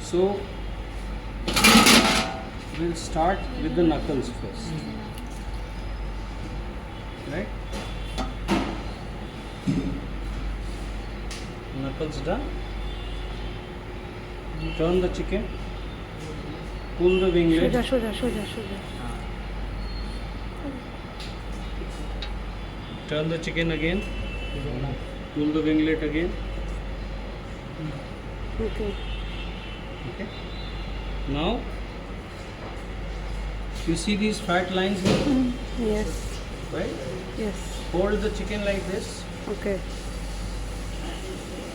So we'll start with the knuckles first. Right? Knuckles done. Turn the chicken. Pull the winglet. সোজা Turn the chicken again. Pull the winglet again. Okay. Okay. Now, you see these fat lines here, Yes. right? Yes. Hold the chicken like this. Okay.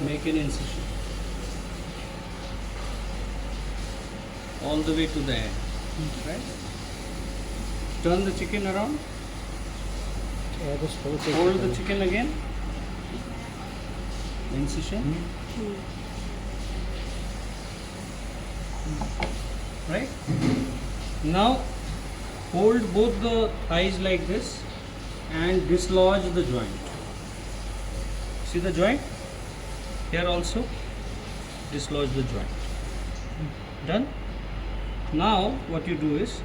Make an incision all the way to the end. Right? Turn the chicken around. Hold the chicken again. Incision. Right? Now hold both the thighs like this and dislodge the joint. See the joint? Here also dislodge the joint. Done? Now what you do is,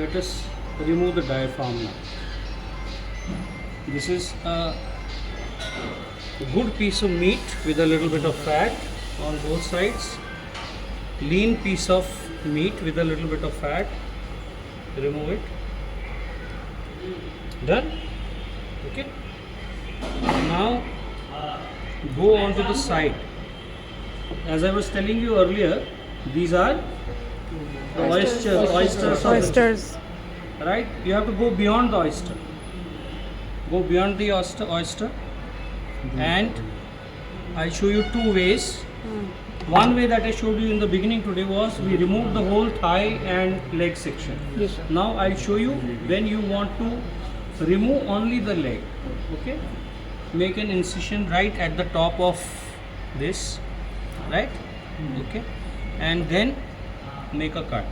let us remove the diaphragm now. This is a good piece of meat with a little bit of fat on both sides. Lean piece of meat with a little bit of fat. Remove it. Done? Okay. Now go on to the side. As I was telling you earlier, these are the oysters. Right? You have to go beyond the oyster. Go beyond the oyster. And I show you two ways. One way that I showed you in the beginning today was we removed the whole thigh and leg section. Yes, sir. Now I'll show you when you want to remove only the leg. Okay? Make an incision right at the top of this. Right? Okay? And then make a cut.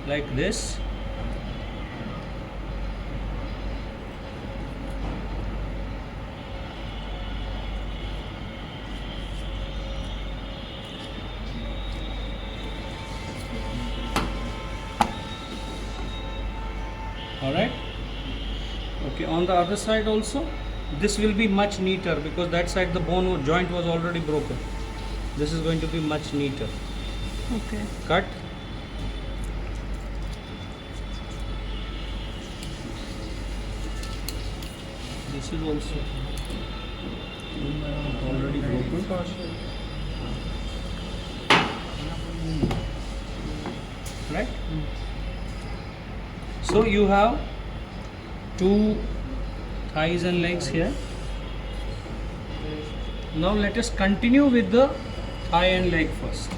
Like this. Alright? Okay, on the other side also, this will be much neater because that side the bone or joint was already broken. This is going to be much neater. Okay. Cut. This is also already broken. Right? So you have two thighs and legs here. Now let us continue with the thigh and leg first.